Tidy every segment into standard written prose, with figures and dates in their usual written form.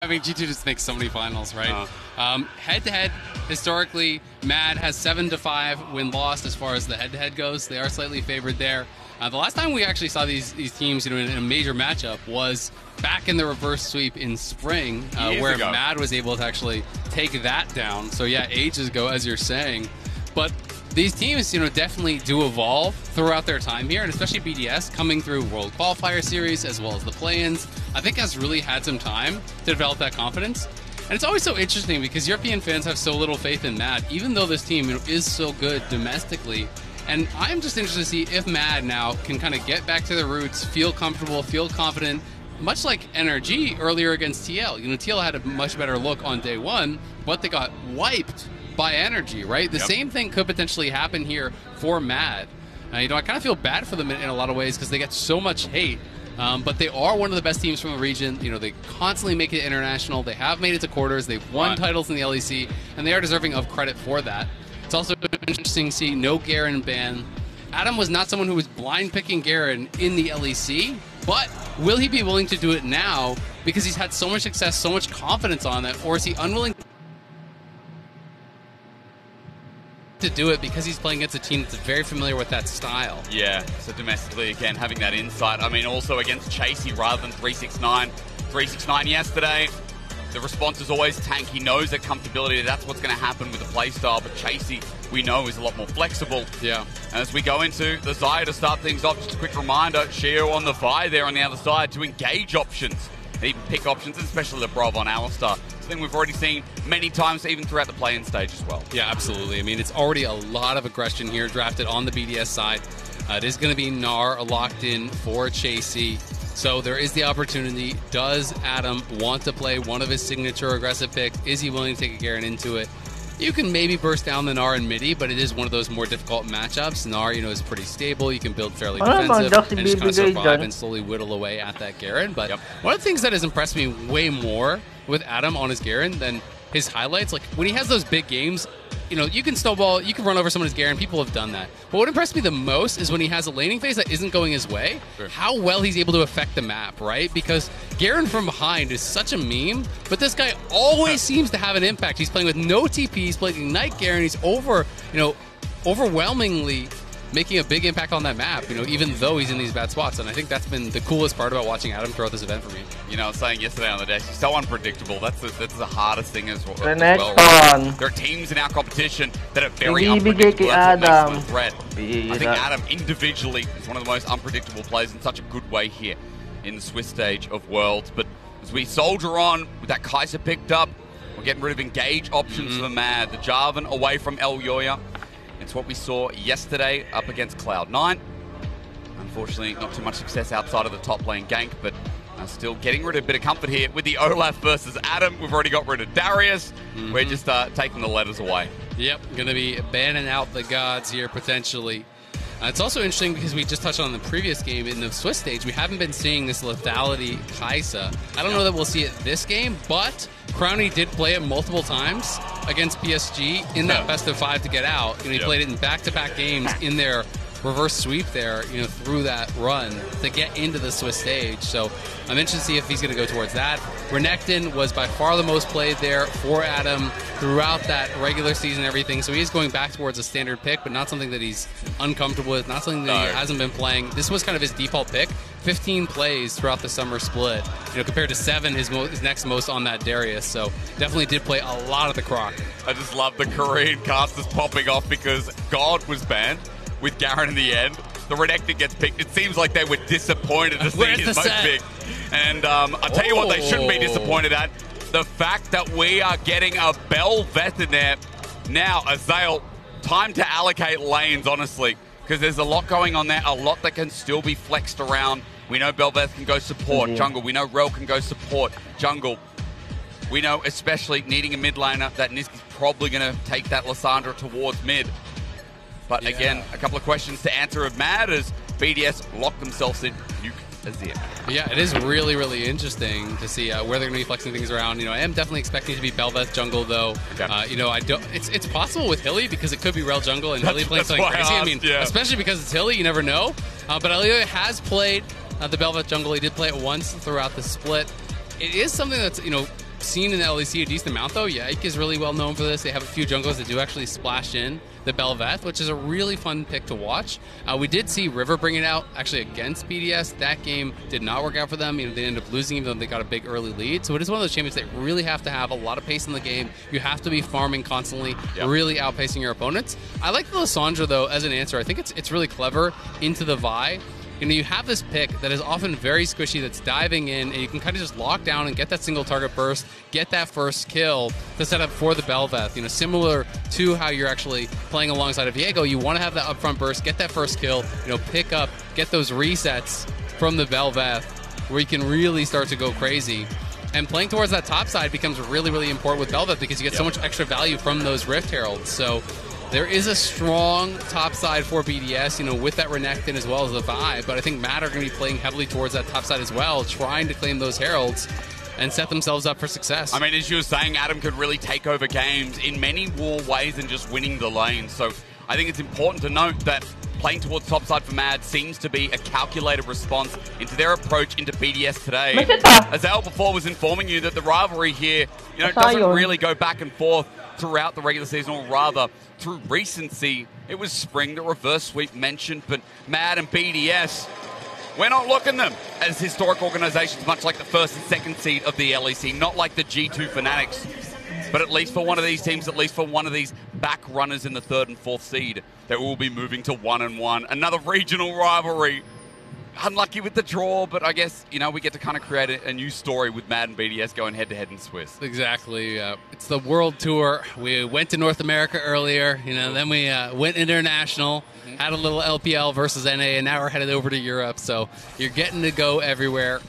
I mean, G2 just makes so many finals, right? Head-to-head, historically, Mad has 7-5 win-loss as far as the head-to-head goes. They are slightly favored there. The last time we actually saw these teams, in a major matchup was back in the reverse sweep in spring, where Mad was able to actually take that down. So yeah, ages ago, as you're saying. But these teams, definitely do evolve throughout their time here, and especially BDS coming through World Qualifier Series as well as the play-ins, I think has really had some time to develop that confidence. And it's always so interesting because European fans have so little faith in Mad, even though this team is so good domestically. And I'm just interested to see if Mad now can kind of get back to their roots, feel comfortable, feel confident, much like NRG earlier against TL. TL had a much better look on day one, but they got wiped by Energy, right? The same thing could potentially happen here for Mad. I kind of feel bad for them in a lot of ways because they get so much hate, but they are one of the best teams from the region. They constantly make it international. They have made it to quarters. They've won titles in the LEC, and they are deserving of credit for that. It's also interesting to see no Garen ban. Adam was not someone who was blind picking Garen in the LEC, but will he be willing to do it now because he's had so much success, so much confidence on that, or is he unwilling to do it because he's playing against a team that's very familiar with that style? Yeah, so domestically, again, having that insight. I mean, also against Chasey rather than 369. 369 yesterday, the response is always tank. He knows that comfortability, that's what's going to happen with the playstyle, but Chasey, we know, is a lot more flexible. Yeah. And as we go into the Xayah to start things off, just a quick reminder, Shio on the Vi there on the other side to engage options, and even pick options, especially the Brav on Alistar. Thing we've already seen many times, even throughout the play-in stage as well. Yeah, absolutely. I mean, it's already a lot of aggression here drafted on the BDS side. It is going to be Gnar locked in for Chasey. So there is the opportunity. Does Adam want to play one of his signature aggressive picks? Is he willing to take a Garen into it? You can maybe burst down the Gnar in midi, but it is one of those more difficult matchups. Gnar, is pretty stable. You can build fairly defensive and just kind of survive and slowly whittle away at that Garen. But one of the things that has impressed me way more with Adam on his Garen than his highlights, like when he has those big games, you can snowball, you can run over someone's Garen. People have done that. But what impressed me the most is when he has a laning phase that isn't going his way, how well he's able to affect the map, right? Because Garen from behind is such a meme, but this guy always seems to have an impact. He's playing with no TP, he's playing Ignite Garen, he's overwhelmingly making a big impact on that map, even though he's in these bad spots. And I think that's been the coolest part about watching Adam throughout this event for me. I was saying yesterday on the desk, he's so unpredictable. That's the hardest thing as well. The next one. There are teams in our competition that are very unpredictable. That's what makes them a threat. I think Adam individually is one of the most unpredictable players in such a good way here in the Swiss stage of Worlds. But as we soldier on with that Kaiser picked up, we're getting rid of engage options for Mad. The Jarvan away from El Yoya. It's what we saw yesterday up against Cloud9. Unfortunately, not too much success outside of the top lane gank, but still getting rid of a bit of comfort here with the Olaf versus Adam. We've already got rid of Darius. We're just taking the letters away. Yep, going to be banning out the gods here potentially. It's also interesting because we just touched on the previous game in the Swiss stage. We haven't been seeing this lethality Kai'Sa. I don't know that we'll see it this game, but Crowny did play it multiple times against PSG in that best of 5 to get out. He played it in back-to-back games in their reverse sweep there, through that run to get into the Swiss stage. So I'm interested to see if he's going to go towards that. Renekton was by far the most played there for Adam throughout that regular season and everything. So he is going back towards a standard pick, but not something that he's uncomfortable with, not something that he hasn't been playing. This was kind of his default pick. 15 plays throughout the summer split, compared to 7, his next most on that Darius. So definitely did play a lot of the Croc. I just love the Korean casters popping off because God was banned with Garen in the end. The Renekton gets picked. It seems like they were disappointed to see his most pick. And I'll tell you what they shouldn't be disappointed at. The fact that we are getting a Bel'Veth in there. Now, Azale, time to allocate lanes, honestly, because there's a lot going on there, a lot that can still be flexed around. We know Bel'Veth can go support jungle. We know Rel can go support jungle. We know, especially needing a mid laner, that Niski's probably going to take that Lissandra towards mid. But again, a couple of questions to answer of Mad as BDS lock themselves in Nuke Azir. Yeah, it is really, really interesting to see where they're going to be flexing things around. I am definitely expecting it to be Bel'Veth jungle, though. I don't. It's possible with Hilly because it could be Rel jungle and Hilly playing something crazy. I mean, especially because it's Hilly, you never know. But Elio has played the Bel'Veth jungle. He did play it once throughout the split. It is something that's seen in the LEC a decent amount, though. Yike is really well known for this. They have a few junglers that do actually splash in the Bel'Veth, which is a really fun pick to watch. We did see River bring it out actually against BDS. That game did not work out for them. They ended up losing even though they got a big early lead. So it is one of those champions that really have to have a lot of pace in the game. You have to be farming constantly, really outpacing your opponents. I like the Lissandra, though, as an answer. I think it's really clever into the Vi. You have this pick that is often very squishy that's diving in, and you can kind of just lock down and get that single target burst, get that first kill to set up for the Bel'Veth. Similar to how you're actually playing alongside of Viego, you want to have that upfront burst, get that first kill, pick up, get those resets from the Bel'Veth where you can really start to go crazy. And playing towards that top side becomes really, really important with Bel'Veth because you get so much extra value from those Rift Heralds. So there is a strong top side for BDS, with that Renekton as well as the Vi, but I think Mad are going to be playing heavily towards that top side as well, trying to claim those Heralds and set themselves up for success. I mean, as you were saying, Adam could really take over games in many more ways than just winning the lane. So I think it's important to note that playing towards topside for Mad seems to be a calculated response into their approach into BDS today. As Al before was informing you that the rivalry here, doesn't really go back and forth throughout the regular season, or rather through recency. It was spring, the reverse sweep mentioned, but Mad and BDS, we're not looking them as historic organizations, much like the first and second seed of the LEC, not like the G2 Fanatics, but at least for one of these teams, at least for one of these back runners in the third and fourth seed, that will be moving to 1-1. Another regional rivalry. Unlucky with the draw, but I guess, we get to kind of create a new story with Mad and BDS going head-to-head in Swiss. Exactly. It's the World Tour. We went to North America earlier, then we went international, had a little LPL versus NA, and now we're headed over to Europe. So you're getting to go everywhere.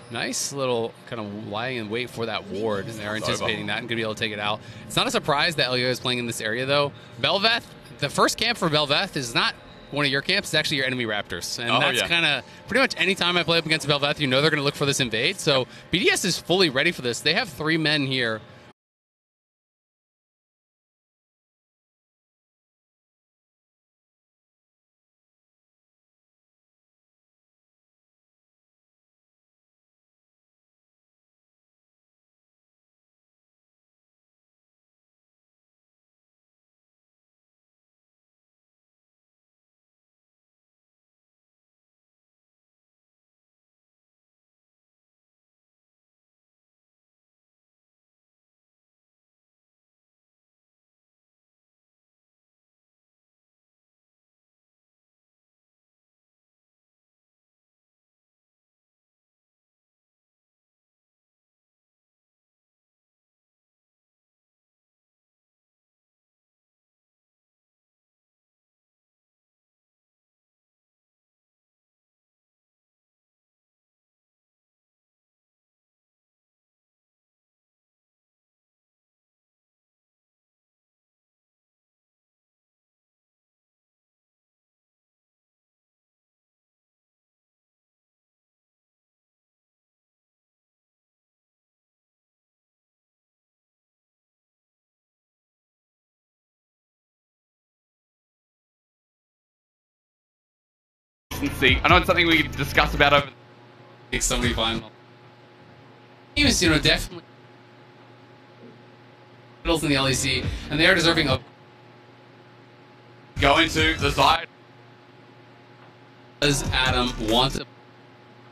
Nice little kind of lying in wait for that ward, and they're anticipating that and going to be able to take it out. It's not a surprise that Elio is playing in this area, though. Bel'Veth, the first camp for Bel'Veth is not one of your camps, it's actually your enemy Raptors. And that's kind of pretty much any time I play up against Bel'Veth, they're going to look for this invade. So BDS is fully ready for this. They have 3 men here. See, I know it's something we could discuss about over the semi-final. He was, definitely middles in the LEC, and they are deserving of go into the side. Does Adam want to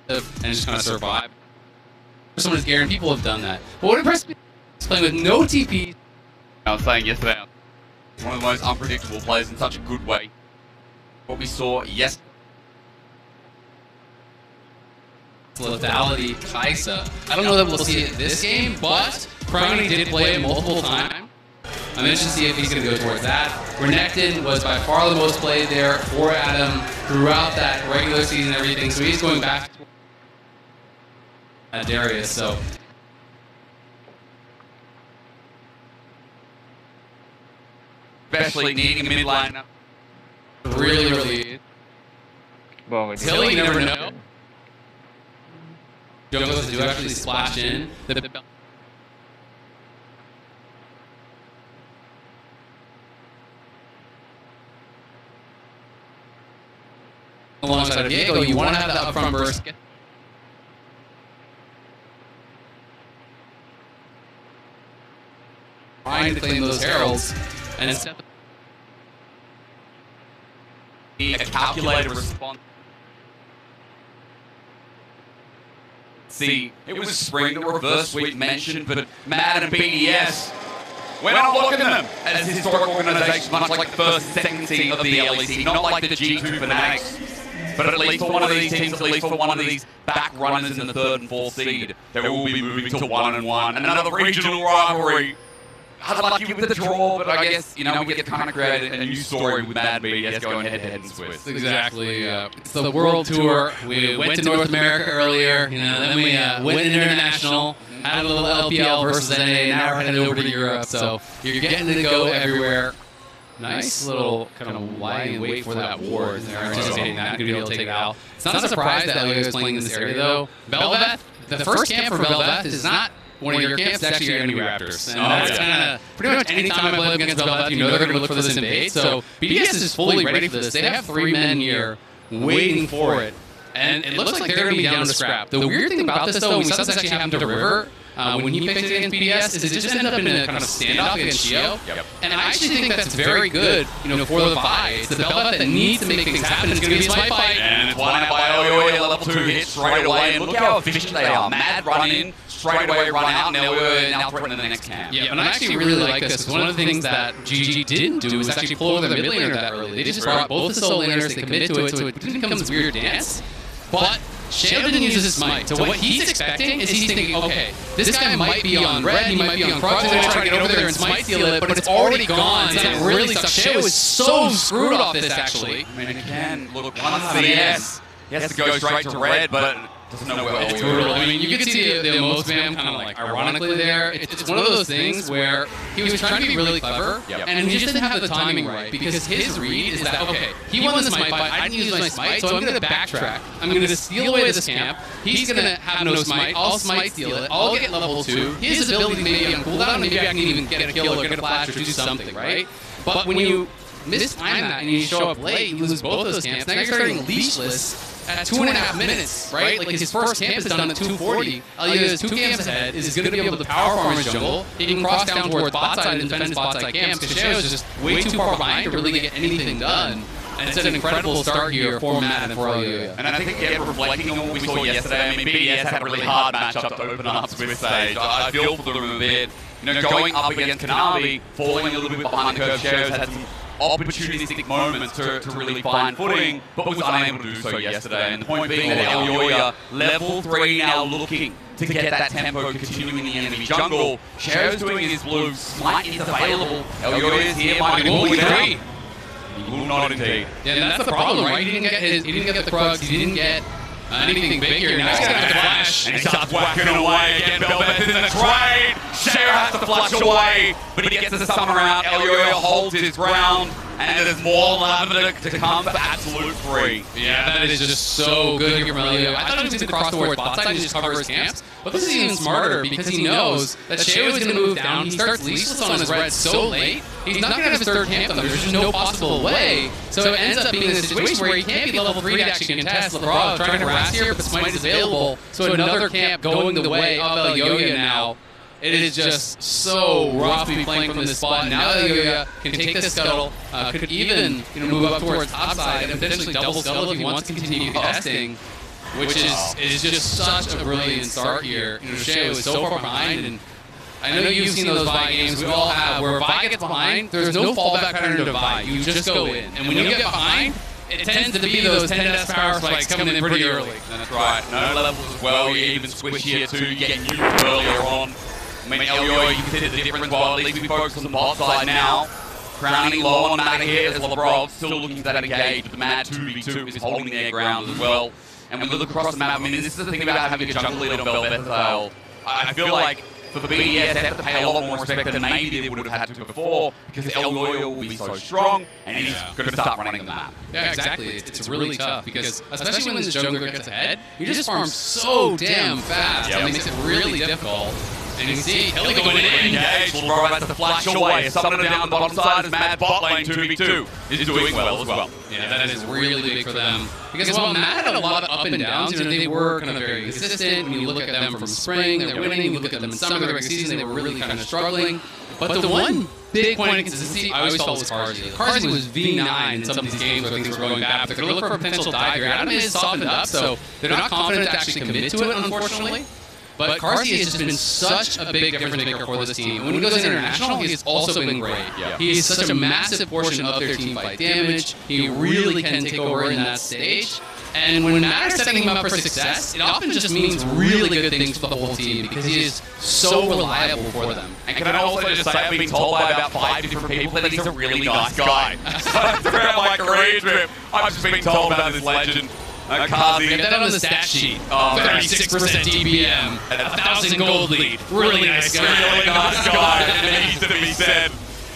live and just kind of survive? Someone is guaranteed. People have done that. But what impressed me is playing with no TP. I was saying yesterday, one of the most unpredictable players in such a good way. What we saw yesterday. Lethality Kaisa. I don't know that we'll see it this game, but Crowny did play it multiple times. I'm interested to see if he's going to go towards that. Renekton was by far the most played there for Adam throughout that regular season and everything, so he's going back to Darius. So especially needing a mid lane. Really. Well, until you never know. Junglers do actually splash in. Alongside of Viego, you want to have that upfront burst. trying to claim those heralds, and instead a calculated response. See, it was spring, the reverse sweep mentioned, but Mad and BDS, we're not looking at them as historic organisations, much like the first and second seed of the LEC, not like the G2 fanatics. But at least for one of these teams, at least for one of these back runners in the 3rd and 4th seed, they will be moving to 1-1. Another regional rivalry. Unlucky with the draw, but I guess, we get to kind of create a new story with Mad BDS going head-to-head in Swiss. Exactly. It's the World Tour. We went to North America earlier, then we went international, had a little LPL versus NA, now we're headed over to Europe. So you're getting to go everywhere. Nice little kind of lie and wait for that ward. They're anticipating that, going to be able to take it out. It's not a surprise that LEO is playing in this area, though. Belveth, the first camp for Belveth is not one of your camps, it's actually your enemy Raptors. And that's kind of pretty much any time I play against Belveth, you know they're going to look for this invade. So BDS is fully ready for this. They have 3 men here waiting for it. And it looks like they're going to be down to scrap. The weird thing about this, though, and we saw this actually happen to River, when he faced against BDS, is it just ended up in a kind of standoff against Geo. And I actually think that's very good, for the Vi. It's the Belveth that needs to make things happen. It's going to be a smite fight. And it's one out by OYO, level 2 hit straight away. And look how efficient they are. Mad run in, straight away run out, now threatening the next camp. Yeah, and I actually really like this, because one of the things that GG didn't do was actually pull over the mid laner that early. They just brought both the solo laners, they committed to it, so it didn't become this weird dance. But Shale didn't use his smite, so what he's expecting is he's thinking, okay, this guy might be on red, he might be on Krug, he's going to try to get over there and smite steal it, but it's already gone, so that really sucks. Shale was so screwed off this, actually. I mean, again, look, once CS, he has to go straight to red, but doesn't know where it's brutal. I mean, you can see the most spam kind of like ironically there. It's one of those things where he was trying to be really clever, and he just didn't have the timing right, because his read is that, okay, he won the smite fight, I didn't use my smite, so I'm going to backtrack. I'm going to steal away this camp. He's going to have no smite. I'll smite steal it. I'll get level 2. His ability may be on cooldown. Maybe I can even get a kill or get a flash or do something, right? But when you mistime that and you show up late, you lose both those camps. Now you're starting leashless at 2.5 minutes, right? Like his first camp is done at 240. Elio is 2 camps ahead, is going to be able to power farm his jungle. He can cross down towards bot side and defend his bot side camps, because Sheo is just way too far behind to really get anything done. And it's an incredible start here for Matt and for Elio. And I think, again, reflecting on what we saw yesterday, I mean, BDS had a really hard matchup to open up Swiss stage. I feel for them a bit. Going up against Kanavi, falling a little bit behind the curve, Sheo's had some opportunistic moments to really find footing, but was unable to do so yesterday. And the point being that Elioya, level 3 now looking to get that tempo continuing the enemy jungle. Sheo's doing his blue, smite is available. Elioya is here, might be pulling it out. He will not indeed. Yeah, and that's the problem, right? He didn't get the Krugs, he didn't get anything big here. Now he's got the flash. And he starts whacking away again. Belveth in the trade. Sheo has to flush away, but he gets the summer out. Elioya holds his ground, and there's more lavender to come for absolute free. Yeah, that is just so good here from Elioya. I thought he was going to cross towards bot side and just cover his camps, but this is even smarter because he knows that Sheo is going to move down. He starts leashless on his red so late, he's not going to have his 3rd camp done. There's just no possible way. So it ends up being a situation where he can't be level 3 to actually contest. LeBron trying to harass here, but smite is available. So another camp going the way of Elioya now. It is just so rough to be playing from this spot. Now Elioya can take this scuttle, could even move up towards top side and potentially double scuttle if he wants to continue contesting, which is just such a brilliant start here. Sheo is so far behind, and I know you've seen those Vi games, we all have, where Vi gets behind, there's no fallback pattern to Vi. You just go in. And when you get behind, it tends to be those 10 power spikes coming in pretty early. That's right. No levels as well. You even squish here too. You get new earlier on. I mean, Elioya, you can see the difference. Well, at least we focus on the bot side now. Crowning low on Mad here as Lebrov still looking for that engage, but the Mad 2v2 is holding their ground as well. And we look across the map, I mean, this is the thing about having a jungle lead on Belveth. I feel like for BDS, they have to pay a lot more respect than maybe they would have had to before, because Elioya will be so strong, and he's going to start running the map. Yeah, exactly. It's really tough, because especially when this jungler gets ahead, you just farm so damn fast, and it makes it really difficult. And you see Hilly going in. Engaged. LeBron has to flash away. Summoner down the bottom side as Mad bot lane 2v2 is doing well as well. Yeah, that is really big for them. Because while Mad had a lot of up and downs, they were kind of very consistent. When you look at them from spring, they're winning. You look at them in summer, the regular season, they were really kind of struggling. But the one big point of consistency I always felt was Carsey. Carsey was V9 in some of these games where things were going bad. But they're going to look for a potential dive here. Adam is softened up, so they're not confident to actually commit to it, unfortunately. But Carsey has just been such a big difference maker for this team. When he goes international, he has also been great. Yeah. He is such a massive portion of their team fight damage. He really can take over in that stage. And when Matt is setting him up for success, it often just means really good things for the whole team because he is so reliable for them. And can I also just say I've been told by about 5 different people that he's a really nice guy. Throughout my career trip, I've just been told about this legend. Kazi. Get that on the stat sheet. 36% DBM, 1,000 gold lead. Really nice guy. Really nice guy. It needs to be said.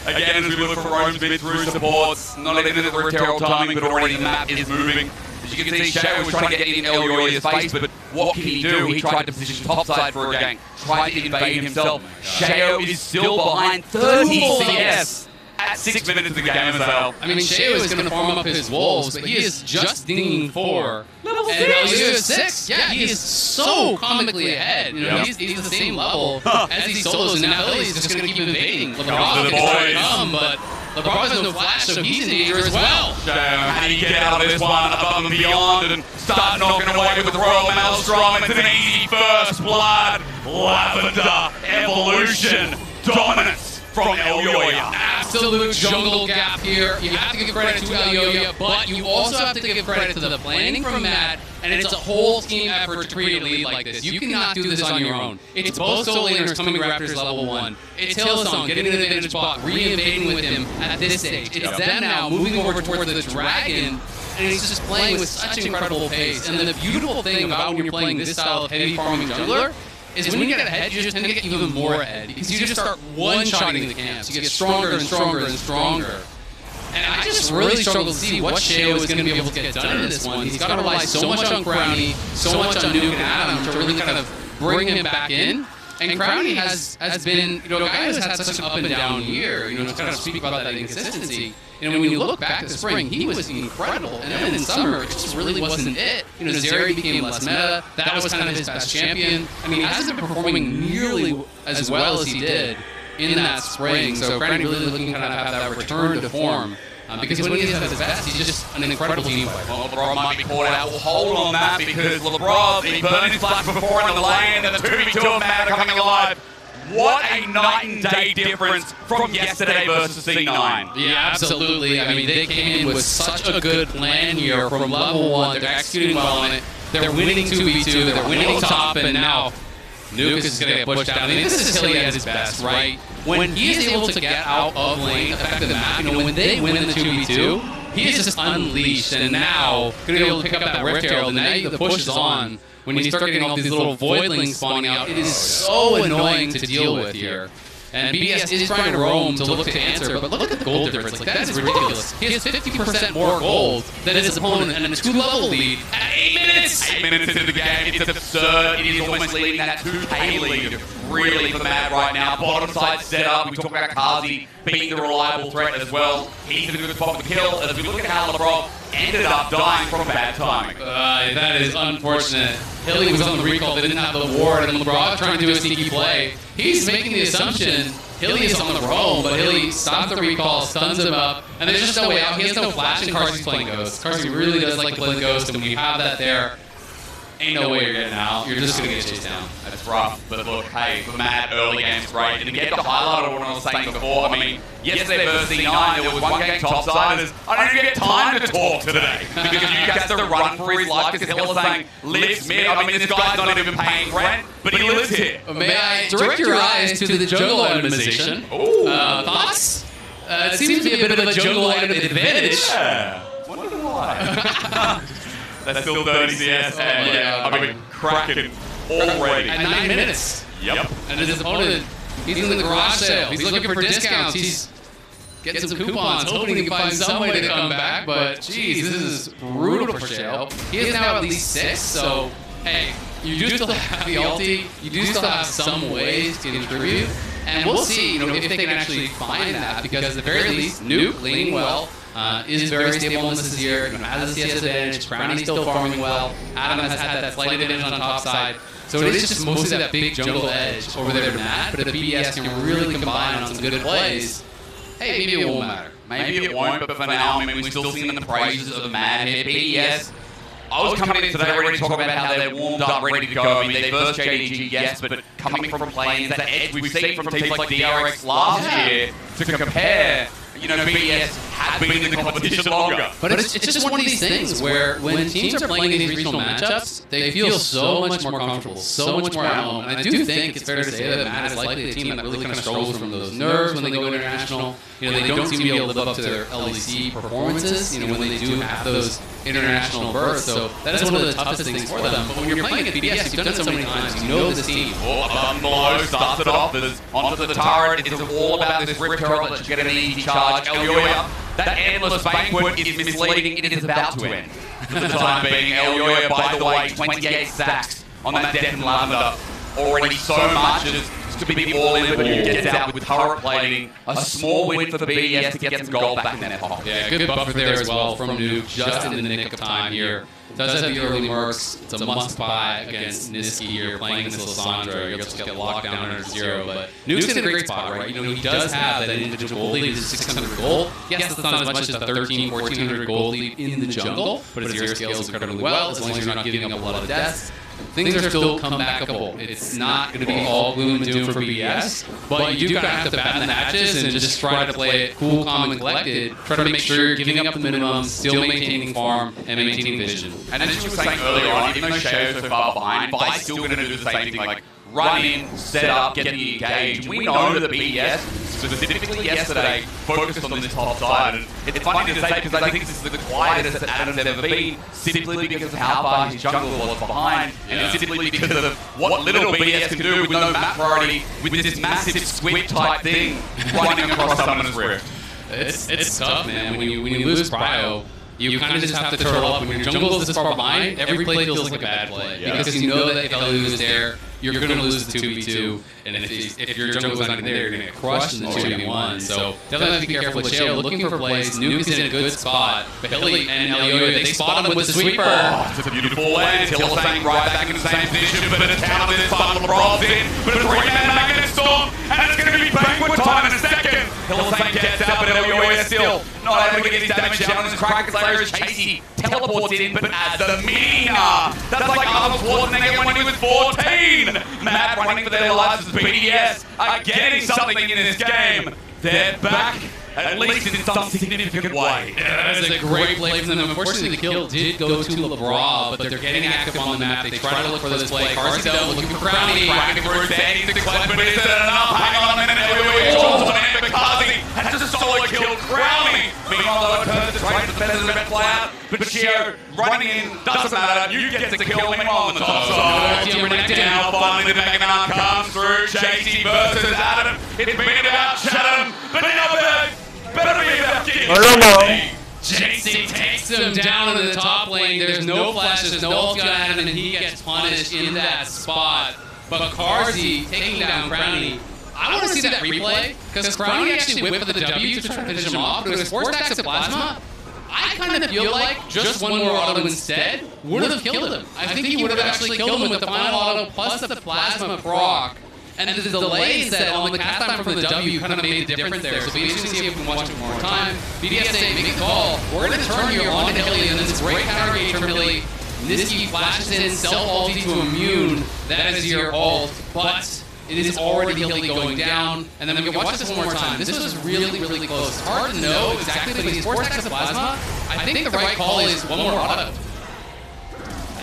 Again, as we look for Rome's mid through supports, not even at the terrible timing, but already the map is moving. As you can see, Shao was trying to get in Elioya's face, but what can he do? He tried to position topside for a gank, tried to invade himself. Shao is still behind 30 CS. At 6 minutes of the game as well. I mean, Shao is going to farm up his wolves, but he is just dinging 4. Level 6! And Elio is 6. Yeah, he is so comically ahead. He's the same level as these solos, and now Hilly's just going to keep invading. LeBron can start to come, but LeBron has no flash, so he's in danger as well. How do you get out of this one above and beyond and start knocking away with the Royal Maelstrom? It's an easy first blood. Lavender, evolution, dominance from Elioya. Absolute jungle gap here. You have to give credit to Elioya, but you also have to give credit to the planning from Matt, and it's a whole team effort to create a lead like this. You cannot do this on your own. It's both solo laners coming to Raptors level 1. It's Hillsong getting an advantage spot, re-invading with him at this stage. It's them now moving over towards the Dragon, and he's just playing with such incredible pace. And the beautiful thing about when you're playing this style of heavy farming jungler is when you get ahead, you just tend to get even more ahead because you just start one-shotting the camps. You get stronger and stronger and stronger. And I just really struggle to see what Shao is going to be able to get done in this one. He's got to rely so much on Crownie, so much on Nuke and Adam to really kind of bring him back in. And Crownie has been, a guy who's had such an up and down year, to kind of speak about that inconsistency. When you look back to spring, he was incredible. And then in summer, it just really wasn't it. Zeri became less meta. That was kind of his best champion. I mean, he hasn't been performing nearly as well as he did in that spring. So Crownie really looking to kind of have that return to form. Because when he is at his best, he's just an incredible team fighter. Well, LeBron might be caught out. We'll hold on that because LeBron, he burned his flash before in the lane, and the 2v2 of Mad coming alive. What a night and day difference from yesterday versus C9. Yeah, absolutely. I mean, they came in with such a good plan here from level 1. They're executing well on it. They're winning 2v2. They're winning top, and now Nuke is going to get pushed down. I mean, this is Hilly at his best, right? When he is able to get out of lane, affect the map, when they win the 2v2, he is just unleashed, and now going to be able to pick up that Rift Herald, and now the push is on. When you start getting all these little voidlings spawning out, it is so annoying to deal with here. And BDS is trying to roam to look to answer, but look at the gold difference. Like, that is ridiculous. He has 50% more gold than his opponent and a 2-level lead at 8 minutes! 8 minutes into the game, it's absurd. It is almost leading that 2K lead, really, for Mad right now. Bottom side set up. We talked about Kazi being the reliable threat as well. He's in a good spot to kill. As we look at how LeBron ended up dying from bad timing. That is unfortunate. Hilly was on the recall, they didn't have the ward, and LeBron trying to do a sneaky play. He's making the assumption Hilly is on the roam, but Hilly stops the recall, stuns him up, and there's just no way out. He has no flash, and Carsey's playing Ghost. Carsey really does like to play the Ghost, and when you have that there, ain't no way you're getting out. You're just going to get chased down. That's rough, but look, hey, for Matt, early game's great. And to get to highlight what I was saying before, I mean, yesterday versus C9, there was one game topside. I don't even get time to talk today. Because you guys have to run for his life, because Hill is saying, lives mid. I mean, this guy's not even paying rent, but he lives here. May I direct your eyes to the jungle itemization? Thoughts? It seems to be a bit of a jungle item advantage. Yeah, wonder why. That's still 30 CS, and I mean, cracking already. At 9 minutes. Yep. And his opponent, he's in the garage sale. He's looking for discounts. He's getting some coupons, hoping he can find some way to come back. But, geez, this is brutal for Shao. He is now at least 6, so, hey, you do still have the ulti. You do still have some ways to contribute. And we'll see, if they can actually find that, because at the very least, Nuke, leaning well, is very stable in this year, has a CS advantage, Brownie's still farming well, Adam has had that slight advantage on top side. So it is just mostly that big jungle edge over there to Matt, but if BDS can really combine on some good plays, hey, maybe it won't matter. Maybe it won't, but for now, we're still singing the praises of Matt here. BDS, I was coming in today ready to talk about how they're warmed up, ready to go. They burst JDG, yes, but coming from planes, that edge we've seen from teams like DRX last year to compare, BDS has been in the competition longer. But it's just one of these things where when teams are playing in these regional matchups, they feel so much more comfortable, so much more at home. And I do think it's fair to say that Matt is likely a team that really kind of struggles from those nerves when they go international. They don't seem to be able to live up to their LEC performances, when they do have those international berths. So that is one of the toughest things for them. But when you're playing at BDS, you've done it so many times, you know this team. Up below, starts it off, onto the turret. It's all about this rip turret that you get an easy charge. Elyoya, that endless banquet is misleading. It is about to end. For the time being, Elyoya, by the way, 28 stacks on that Death and Lavender. Already so much as to be all in, but you gets out with turret plating. A small win for BDS to get some gold back in their pocket. Yeah, good buffer there as well from Nuke, just in the nick of time here. Does have the early mercs. It's a must-buy against Niski here, playing this Lissandra. You'll just get locked down under 0. But Nuke's in a great spot, right? He does have that individual gold lead, his 600 gold. Yes, that's not as much as the 1,400 gold lead in the jungle, but his zero scales incredibly well, as long as you're not giving up a lot of deaths. Things are still comebackable. It's not going to be all gloom and doom for BDS, but you do kind of have to batten the hatches and just try to play it cool, calm, and collected. Try to make sure you're giving up the minimum, still maintaining farm, and maintaining vision. And as you were saying earlier on, even though Sheo's so far behind, Vi's still going to do the same thing, like run in, set up, get the engage. We know that BDS, specifically yesterday, focused on this top side. And it's funny to say because I think this is the quietest that Adam's ever been, simply because of how far his jungle was behind, and simply because of what little BDS can do with no map priority, with this massive squid type thing running across Summoner's Rift. It's tough, man. When you lose Prio, you kind of just have to turtle up. When your jungle is this far behind, every play feels like a bad play. Because you know that if LU is there, you're going to lose the 2v2. And if your jungle is not there, you're going to get crushed in the 2v1. So definitely have to be careful with Sheo. Looking for plays. Nuke is in a good spot. But Hilly and Elyoya, they spot him with the sweeper. It's a beautiful land. Hillsang right back in the same position. But it's down to this bundle of rolls in. But it's a 3-man magnet storm. And it's going to be banquet time in a second. Hillsang gets out, but Elyoya still not able to get his damage down. And his Kraken Slayer is Chasey teleports in, but as the Mina. That's like Arnold Schwarzenegger when he was 14. Matt running for their lives as BDS are getting something in this game. They're back, at least in some significant way. Yeah, that is a great play from them. Unfortunately, the kill did go to LeBron, but they're getting active on the map. They try to look for this play. Carsey, though, looking for Crownie. Crownie for standing 6 left, but is it enough? Hang on a minute. Elyoya draws on him, but Carsey has just solo killed Crownie. Meanwhile, though, it turns to trade the feathers of the red play out, but Sheo running in, doesn't matter. You get to kill meanwhile on the top side. Now, finally, the Mega Man comes through. Chasey versus Adam. It's been about Chatham, but now better be about getting it. Chasey takes him down in the top lane. There's no flashes, no ulti on Adam, and he gets punished in that spot. But Carsey taking down Crownie. I want to see that replay, because Crownie actually whipped for the W to try to finish him off, but it was 4 stacks of plasma. I kind of feel like just one more auto instead would have killed him. I think he would have actually killed him with the final auto plus the plasma proc. And the delays that on the cast time from the W kind of made the difference there. So it'll be interesting to see if we can watch it one more time. BDS say, make a call. We're going to turn you on to Hilly, and then this great counter engage from Hilly. Niski flashes in, self-ulti to immune. That is your ult, but it is already Hilly going down. And then we can watch this one more time. This was really, really close. It's hard to know exactly, but he's 4 stacks of plasma. I think the right call is one more auto.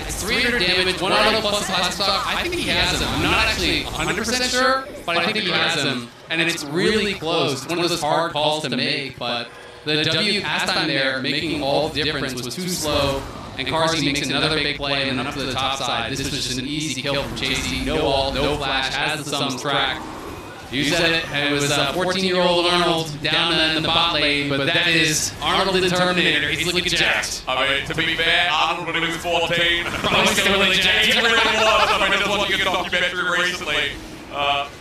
It's 300 damage, 1 auto plus the plasma stock. I think he has him. I'm not actually 100% sure, but I think he has him. And it's really close. It's one of those hard calls to make, but the W cast time there, making all the difference, was too slow. And Carsey makes another big play and then up to the top side. This was just an easy kill from Chasey. No ult, no flash, has the sums track. You said it. It was 14-year-old Arnold down in the bot lane, but that is Arnold the Terminator. He's looking jacked. I mean, to be fair, Arnold when he was 14, Probably still really jacked. he really was. I mean, I was watching a documentary recently.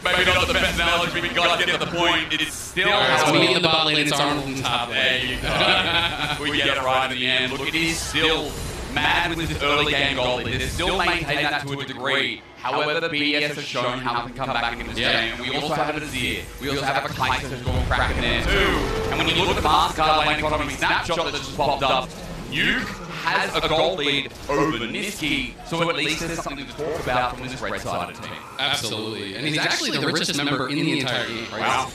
Maybe not the best analogy, but you guys get the point. It's still... It's me in the bot lane, it's Arnold in the top lane. There you go. We get it right in the end. Look, it is still mad with this early game goal. They still maintain that to a degree. However, the BDS has shown how they can come back in this game. We also have a Azir. We also have a Kaiser who's going crack in there too. And when you look at the MasterCard lane economy snapshot that just popped up, Nuke has a goal lead over Niski, so at least there's something to talk about from this red-sided team. Absolutely. And he's actually the richest member in the entire game. Right? Wow.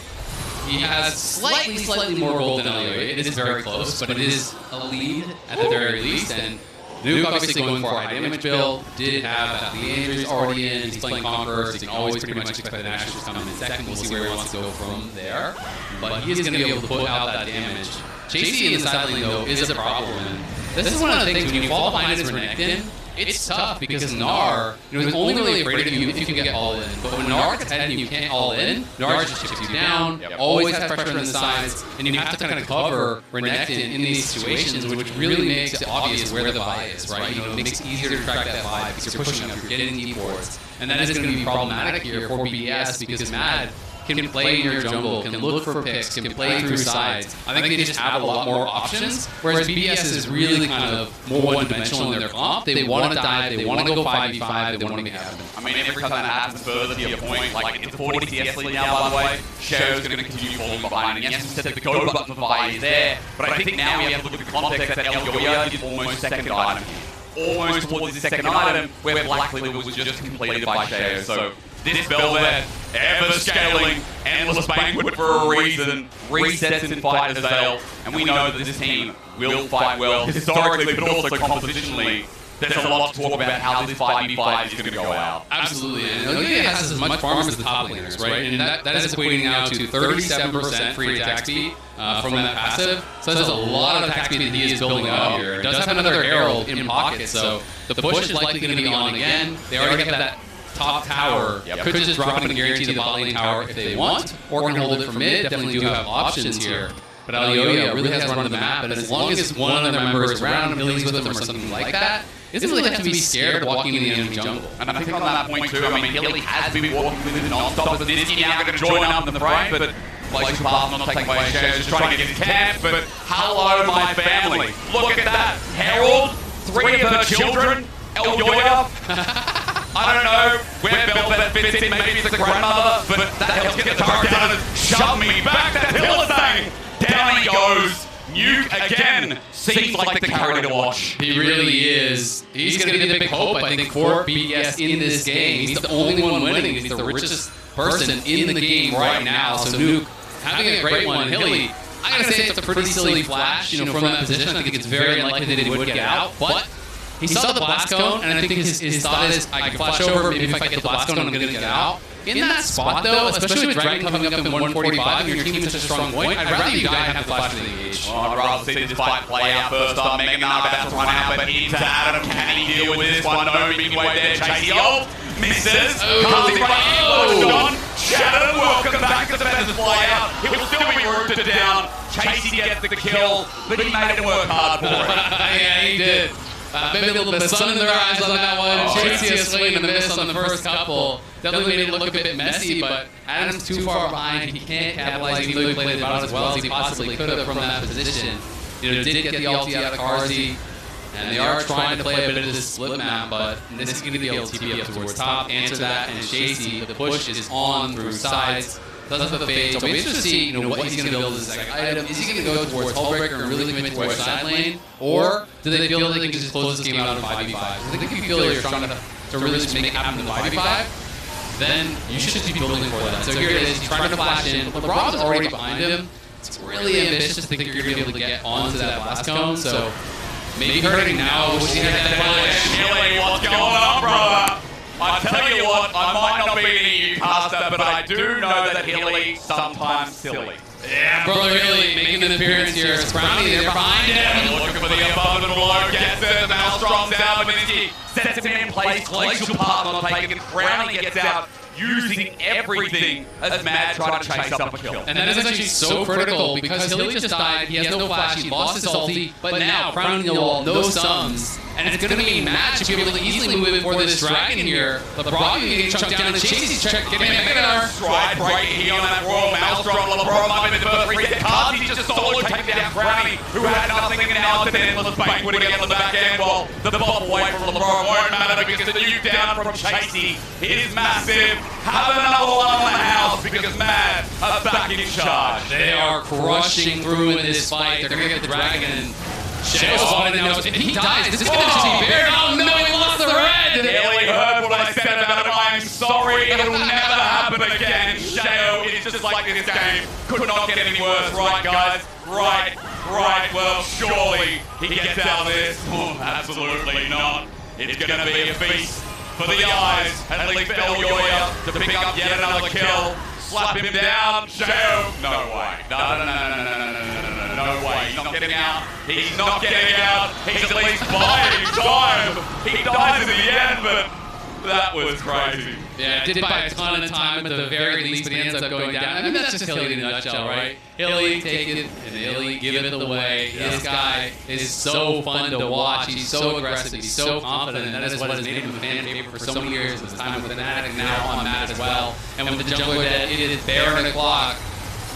He has slightly more gold than Elliot. It is very close, but it is a lead at the very least. And Nuke obviously going for a high damage build, did have the injuries already in, he's playing Conqueror, so you can always pretty much expect the Ashes to come in second. We'll see where he wants to go from there. But he is going to be able to put out that damage. Chasey in the side lane, though, is a problem. And this is one of the things, when you fall behind his Renekton, it's tough because Gnar, he's only really afraid of you if you can get all in. But when Gnar gets ahead and you can't all in, Gnar just chips you down, always has pressure on the sides, and you have to kind of cover Renekton in these situations, which really makes it obvious where the buy is, right? It makes it easier to track that buy because you're pushing up, you're getting deep boards. And that is going to be problematic here for BDS because Mad can play in your jungle, can look for picks, can play through sides. I think they just have a lot more options, whereas BDS is really kind of more one-dimensional in their comp. They want to dive, they want to go 5v5, they want to make it happen. I mean, every time that happens further to your point, like it's a 40 CS lead now, by the way, Shadow's going to continue falling behind. And yes, we said the go button for Vi is there, but I think now we have to look at the context that El Goya is almost second item here. Almost towards his second item, where Black Cleaver was just completed by Shadow. So this Velvet, ever scaling, endless banquet for a reason, resets in Fight Azale, and we know that this team will fight well historically, but also compositionally. There's a lot to talk about how this 5v5 is going to go out. Absolutely. And Olivia has as much farm as the top laners, right? And that is equating now to 37% free attack speed from that passive. So that's a lot of attack speed that he is building up here. It does have another Herald in pocket, so the push is likely going to be on again. They already have that top tower. Could just drop in and guarantee the bot lane tower if they want, or can hold it from mid. Definitely do have options here. But Alioya really has run the map, and as long as one of their members is around him, heals with him, or something like that, he doesn't really have to be scared of walking in the enemy jungle. And I think on that point too, I mean, Hilly has been walking with him non-stop, but Niski now going to join up in the fray, but Blake's path not taken by Shadow, just trying to get his camp, but hello, my family. Look at that. Herald, 3 of her children, Elyoya. I don't know where Velvet fits in, maybe it's the grandmother, but that helps get the turret down and shove me back. That's Hillesang. Down he goes. Nuke again seems like the character to watch. He really is. He's going to be the big hope, I think, for BDS in this game. He's the only one winning. He's the richest person in the game right now. So Nuke having a great one. Hilly, I gotta say it's a pretty silly flash, from that position. I think it's very unlikely that he would get out, but he saw the blast cone, and I think his thought is, I can flash over, maybe if I get the blast cone, I'm going to get out. In that spot, though, especially with Dragon coming up in 145 and your team is such a strong point, I'd rather you die and have the flash to the engage. Well, I'd rather see this fight play out first up. Mega Nug about to run out, but into Adam. Can he deal with this one? No midway there. Chasey ult. Misses. Can't see right here. On. Shadow, welcome back to the Feathers fly out. He will still be rooted down. Chasey gets the kill, but he made it work hard for it. Yeah, he did. Maybe a little bit of sun in their eyes on that one. Chasey a swing and a miss on the first couple. Definitely made it look a bit messy, but Adam's too far behind. He can't capitalize, even though he played about as well as he possibly could have from that position. Did get the ulti out of Karzi, and they are trying to play a bit of this split map, but this is going to be able to TP up towards top, answer that, and Chasey, the push is on through sides. Doesn't have the fade, so it'll be interesting to see what he's going to build as his second item. Is he going to go towards Hullbreaker and really commit towards side lane? Or do they feel that they can just close this game out in 5v5? I think if you feel that you're strong enough to really just make it happen in 5v5, then you should just be building for that. So here it is, he's trying to flash in. LeBron's already behind him. It's really ambitious to think you're going to be able to get onto that blast cone, so maybe hurting now. What's going on, brother? I tell you what, I might not be an EU caster, but I do know that Hilly sometimes silly. Yeah, Brother Hilly making an appearance here. Brownie there behind him. Looking for the above and below. Gets it. Maelstrom's out. Minsky sets him in place. Glacial path not taken. Brownie gets out. using everything as Mad tried to chase up a kill. And that is actually so critical because Hilly just died, he has no flash, he lost his ulti, but now, crowning the wall, no sums. And it's going to mean Mad should be able to easily move in for this dragon here. But Bravo getting chucked down, and Chasey's getting a Megadar. Stride right here on that Royal Maelstrom. LeBron might be the first reset cards. He just solo taking down Crowny, who had nothing, and now it's an endless banquet again on the back end. Well, the bop away from LeBron won't matter because the nuke down from Chasey is massive. Have another one on the house because Mad are back in charge. They are crushing through in this fight. They're going to get the dragon. Shadows on it now. If he dies, this is going to be fair. Oh no, he lost the red! Ellie heard what I said about him. I'm sorry, it'll never happen again. Shadow is just like this game. Could not get any worse, right, guys? Right. Well, surely he gets out of this. Oh, absolutely not. It's going to be a feast for the eyes. At least Elyoya to pick up yet another kill. Slap him down. Shadow. No way. No way. He's not getting out. He's not getting out. He's at least buying time. He dies in the end, but that was crazy. Yeah, did buy a ton of time at the very least, but he ends up going down. I mean, that's just Hilly in a nutshell, right? Hilly, take it, and Hilly, give it away. This guy is so fun to watch. He's so aggressive. He's so confident. And that is what has made him a fan favorite for so many years. His time with Fnatic and now on Mad as well. And with the jungler dead, it is Baron o'clock.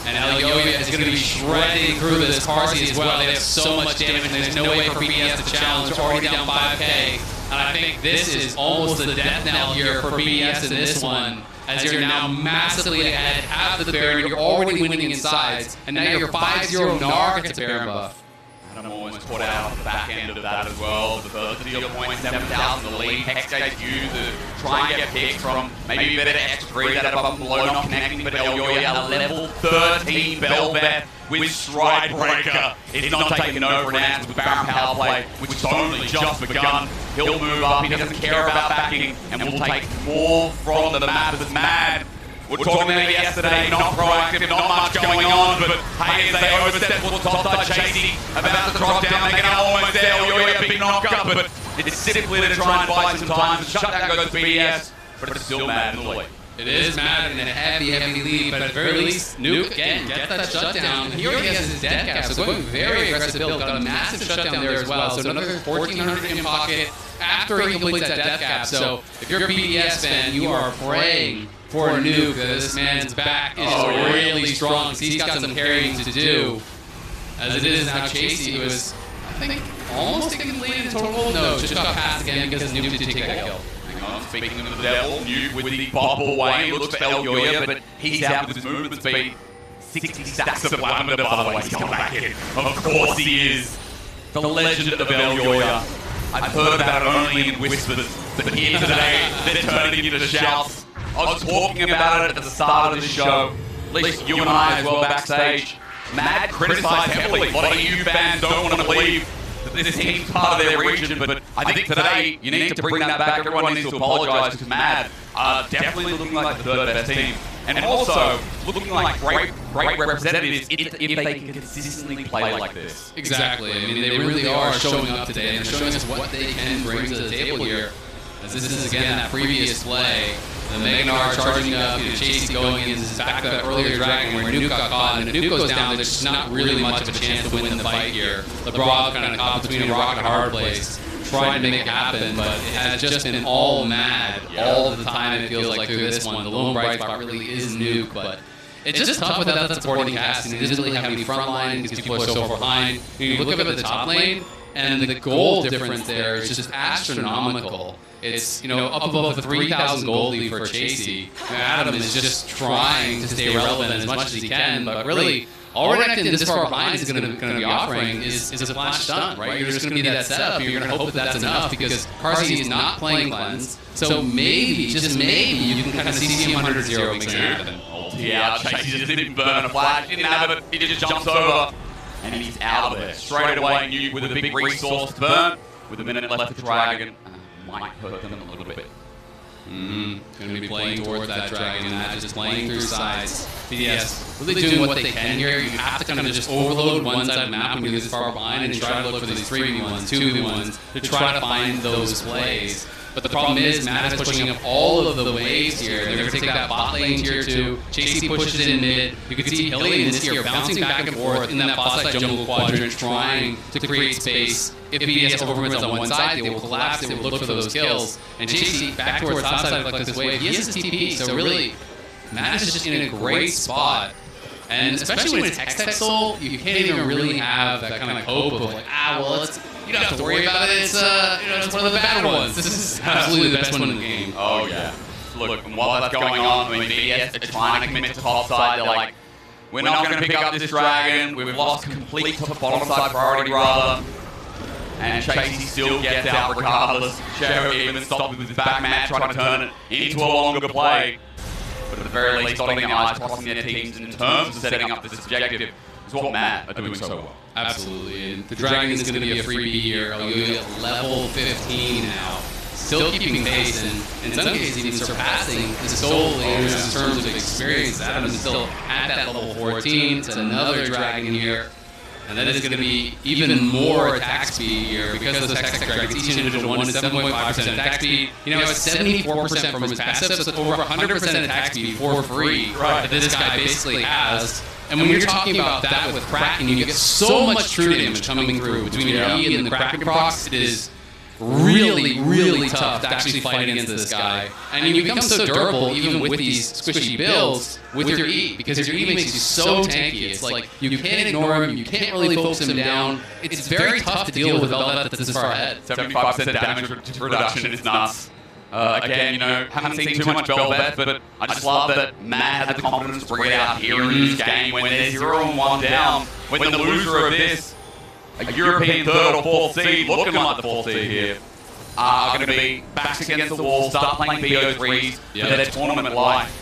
And Elyoya is going to be shredding through this Carsey as well. They have so much damage, and there's no way for BDS to challenge. They're already down 5K. And I think this is almost the death knell here for BDS in this one, as you're now massively ahead, have the Baron, you're already winning in sides, and now you're 5-0 Gnar gets a Baron buff. Adam almost caught out on the back end of that as well. The first deal point, 7,000 the lead. Hexgate used to try and get picks from maybe better X3 that above and below, not connecting, but Elyoya, a level 13 Bel'Veth with Stride Breaker. It's not taking no for an answer with Baron Power Play, which has only just begun. He'll move up, he doesn't care about backing, and will take more from the map as Mad. We're talking about it yesterday, not proactive, not much going on, but hey, as they overstep towards topside, Chasey about to drop down, they get almost there, Elyoya, big knock up, but it's simply to try and buy some time. Shutdown goes to BDS, but it's still Mad in the lead. It is Mad in a heavy lead, but at the very least, Nuke again gets that shutdown. He already has his dead cap, so going very aggressive build. Got a massive shutdown there as well, so another 1,400 in pocket after he completes that death cap. So if you're a BDS fan, you are praying for a Nuke that this man's back is really strong. So he's got some carrying to do. As it is now, Chasey, who is, I think, almost taking the lead in total. No, just got passed again because Nuke did take that kill. Speaking of the devil, Nuke with the bop away, looks for Elyoya, but he's out with his movement speed. 60 stacks of lavender, by the way, he's come back in. Of course he is. The legend of Elyoya. I've heard about it only in whispers, but here today, they're turning into shouts. I was talking about it at the start of the show. At least you and I as well backstage. Mad criticised heavily. A lot of you fans don't want to believe that this team's part of their region, but I think today you need to bring that back. Everyone needs to apologise because Mad are definitely looking like the third best team. And also looking like great representatives if they can consistently play like this. Exactly. I mean, they really are showing up today, and they're showing us what they can bring to the table here. As this is, again, that previous play. The Meganar charging up, Chasey going in, this is back to that earlier Dragon where Nuke got caught, and if Nuke goes down, there's just not really much of a chance to win the fight here. LeBron kind of caught between a rock and a hard place, trying to make it happen, but it has just been all Mad all the time, it feels like, through this one. The lone bright spot really is Nuke, but it's just tough without that supporting cast, and he doesn't really have any front line because people are so far behind. You look up at the top lane, and the gold difference there is just astronomical. It's, up above the 3,000 gold lead for Chasey. Adam is just trying to stay relevant as much as he can, but really, all Renekton this far behind is going to be offering is a flash stun, right? You're just going to be that setup, and you're going to hope that that's enough because Carsey is not playing Cleanse, so maybe, just maybe, you can kind of see CM 100-0 make it happen. Yeah, Chasey just didn't burn a flash, didn't have it, he just jumps over, and he's out of there. Straight away, Nuke with a big resource to burn, with a minute left to Dragon. Might hurt them a little bit. Going to be playing towards that Dragon, not just playing through sides. BDS really doing what they can here. You have to kind of just overload one side of the map when you're this far behind and try to look for these 3v1s, 2v1s to try to find those plays. But the problem is, Matt is pushing up all of the waves here. They're going to take that bot lane tier 2. JC pushes it in mid. You can see Hilly and Nisqy are bouncing back and forth in that bot side jungle quadrant, trying to create space. If BDS overcommits on one side, they will collapse, they will look for those kills. And JC, back towards top side of this wave, he has his TP, so really, Matt is just in a great spot. And especially when it's X-Tech Soul, you can't even really have that kind of hope of like, well, you don't have to worry about it, it's one of the bad ones. This is absolutely the best one in the game. Oh, yeah. Look, while that's going on, I mean, BDS are trying to commit to top side, they're like, we're not going to pick up this dragon, we've lost complete bottom side priority rather. And Chasey still gets out regardless. Shadow even stops with his back man trying to turn it into a longer play. But at the very least, dotting their eyes, crossing their teams in terms of setting up this objective is what Matt are doing so well. Absolutely. And the Dragon is going to be a freebie here. You'll get level 15 now. Still keeping pace and in some cases even surpassing the Soul leaders in terms of experience. Adam is still at that level 14. It's another Dragon here. And then it's going to be even more attack speed here because of those X-Tech Dragons. Each individual one is 7.5% attack speed. You know, it's 74% from his passive, so it's over 100% attack speed for free that this guy basically has. And when you're talking about that with Kraken, you get so much true damage coming through between your E and the Kraken procs. It is really, really tough to actually fight against this guy. And you become so durable even with these squishy builds with your E, because your E makes you so tanky. It's like you can't ignore him, you can't really focus him down. It's very tough to deal with Velvet that's this far ahead. 75% damage reduction is nuts. Again, you know, haven't seen too much Velvet, but I just love that Matt had the confidence to bring it out here in this game when they're 0-1 down, when the loser of this, a European 3rd or 4th seed, looking like the 4th seed here, are going to be backs against the wall, start playing BO3s for their tournament life.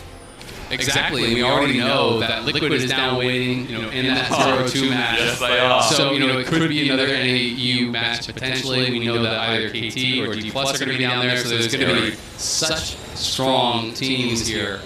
Exactly, and we already know that Liquid is now waiting, in that 0-2 match. Yes, they are. So, it could be another NAU match potentially. We know that either KT or D+ are going to be down there, so there's going to be such strong teams here.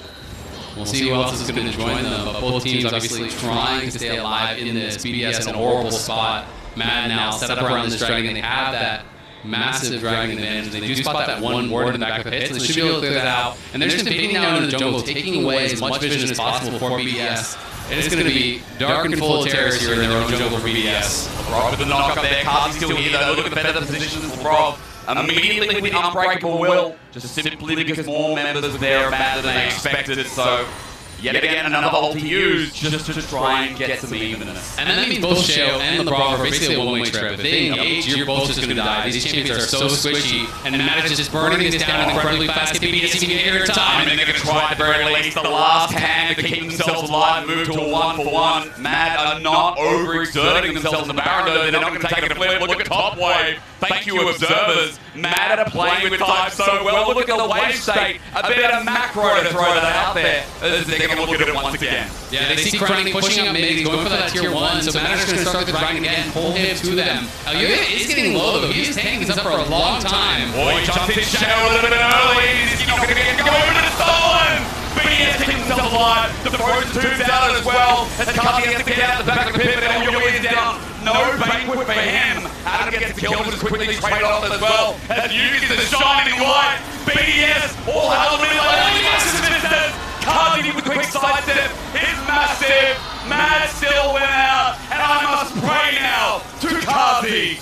We'll see who else is going to join them, but both teams obviously trying to stay alive in this. BDS in a horrible spot. Mad now set up around this dragon. They have that massive dragon advantage. They do spot that one ward in the back of the pit, so they should be able to clear that out. And they're just invading down into the jungle, taking away as much vision as possible for BDS. And it's going to be dark and full of terrors here in their own jungle for BDS. Rob with the knock up there. Kazi's still here though. Look at the better positions for Rob. Immediately with the unbreakable will, just simply because more members were there better than they expected. So yet again, another ult to use just to try and get some evenness. And that means both Sheo and LeBron are basically a one-way trip. If they engage, you're both just going to die. These champions are so squishy, and Matt is just burning this down incredibly fast. BDS even get here in time. And they're going to try at the very least the last hand to keep themselves alive and move to a 1-for-1. Mad are not overexerting themselves in the Baron, though. They're not going to take it a flip. Look at top wave. Thank you, observers. Mad are playing with time so well. Look at the wave state. A bit of macro to throw that out there. They're going to look at it once again. Yeah, they see Crowning pushing up mid. He's going for that tier 1, so Mad is going to start the dragon again, pull him to them. Yoga is getting low, though. He is tanking this up for a long time. Boy, he jumps in Shadow a little bit early. He's not going to get going, but it's stolen. BDS keeps himself alive. The Frozen 2's out as well. As Kazi has to get out the back of the pit, but Yoga is down. No banquet for him. Adam gets killed and just quickly trade off as well. As Yugi's the shining light. BDS all held in the Kazi with the quick sidestep is massive. Mad still went out, and I must pray now to Kazi.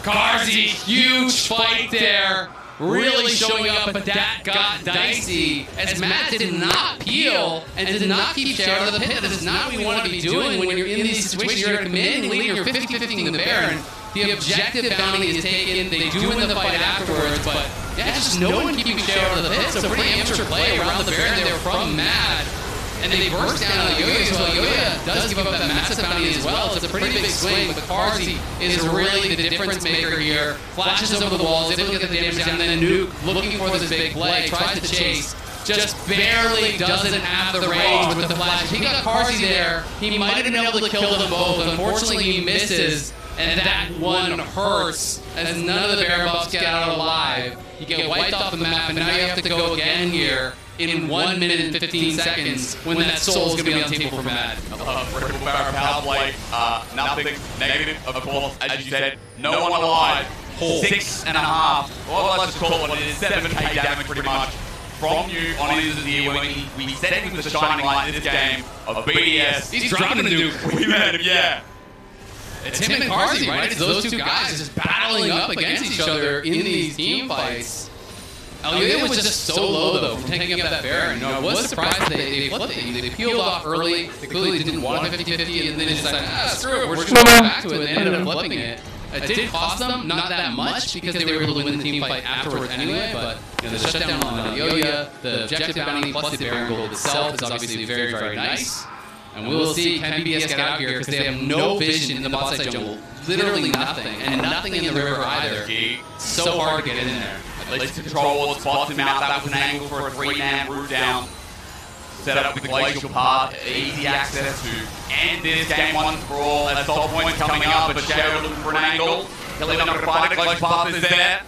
Kazi, huge fight there. Really showing up, but that got dicey as Matt did not peel and did not keep Sheo out of the pit. That is not what you want to be doing when you're in these situations. You're a commanding leader, you're 50-50 in the Baron. The objective bounty is taken. They do win the fight afterwards, but yeah, just no one keeping Sheo out of the pit. So pretty amateur play around the Baron there from Mad. And they burst down on Yoya as well. Yoya does give up that massive bounty as well. It's a pretty big swing, but Kazi is really the difference maker here. Flashes over the walls, able to get the damage down, then Nuke looking for this big play, tries to chase. Just barely doesn't have the range with the flash. If he got Kazi there, he might have been able to kill them both. Unfortunately, he misses, and that one hurts as none of the Baron buffs get out alive. You get wiped off the map, and now you have to go again here in 1 minute and 15 seconds when that soul is going to be on the table for Mad. Triple Baron power play, nothing negative, of course, as you said, no one alive. 6.5, well, let's just call it what it is, 7k damage pretty much from you on his ear when we set him with the shining light in this game of BDS. He's dropping the nuke. We met him, yeah. It's him and Carsey, right? It's those two guys just battling up against each other in these team fights. Elliot was just so low, though, from taking up that Baron. I was surprised they flipped it. They peeled off early. They clearly didn't want a 50-50, and then they decided, screw it, we're just going back to it, and they ended up flipping it. It did cost them, not that much, because they were able to win the team fight afterwards anyway, but the shutdown on Yoya, the objective bounty, plus the Baron gold itself is obviously very, very nice. And we will see, can BDS get out here, because they have no vision in the bot side jungle. Literally nothing, and nothing in the river either. So hard to get in there. At least control all the spots him out. That was an angle for a 3-man route down. Set up with the glacial path, easy access to end this game once for all. As Salt Point's coming up, but Shadow looking for an angle. Hilly not going to find it, glacial path is there.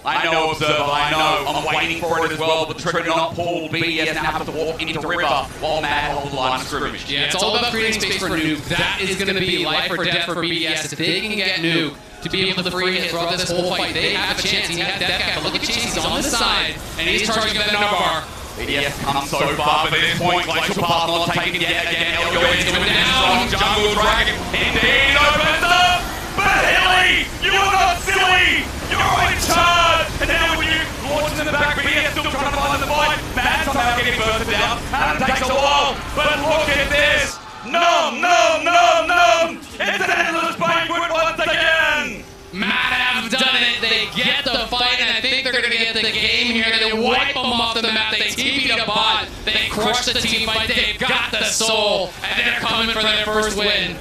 I know, Observer, I know. I'm waiting for it as well, but the trigger not pulled. BDS now have to walk into the river while Mad holds the line of scrimmage. Yeah, it's all about creating space for Nuke. That is going to be life or death for BDS. If they can get Nuke to be able to free hit throughout this whole fight, they have a chance. He has Death Cap, but look at Chase, he's on the side, and he's charging up that Navar. BDS comes so far, but at this point, Glacial Path not taken yet. Again, Elgoy is coming down. Strong Jungle Dragon indeed opens up, but Hilly, you are not silly. You're in charge! And now when you launch in the back, BDS still trying to find the fight. Mad somehow getting bursted down. Adam takes a while, but look at this! Nom, nom, nom, nom! It's an endless banquet once again! Mad have done it. They get the fight, and I think they're going to get the game here. They wipe them off the map. They TP the bot. They crush the team fight. They've got the soul, and they're coming for their first win.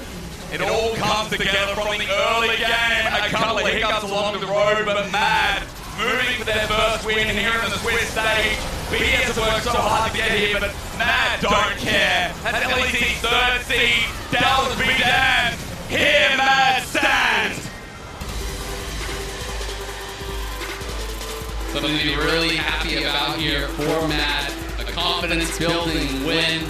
It all comes together from the early game. A couple of hiccups along the road, but Mad moving for their first win here on the Swiss stage. BDS have worked so hard to get here, but Mad don't care. That's LEC's third seed. Dallas be damned. Here Mad stands. Something to be really happy about here for Mad. A confidence-building win.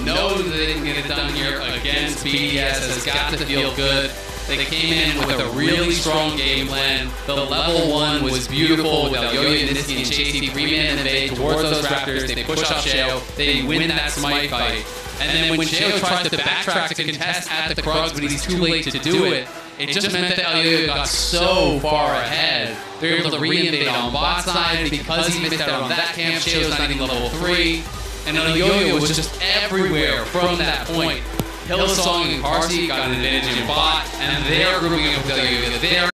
Knows that they can get it done here against BDS. Has got to feel good. They came in with a really strong game plan. The level 1 was beautiful with Elyoya, Nisky, and Chasey 3-man invade towards those Raptors. They push off Sheo. They win that Smite fight. And then when Sheo tries to backtrack to contest at the Krugs, but he's too late to do it, it just meant that Elyoya got so far ahead. They were able to re-invade on bot side because he missed out on that camp. Sheo's not even level 3. And Elyoya was just everywhere from that point. Hillsong and Carsey got an advantage in bot, and they're grouping up with Elyoya. They're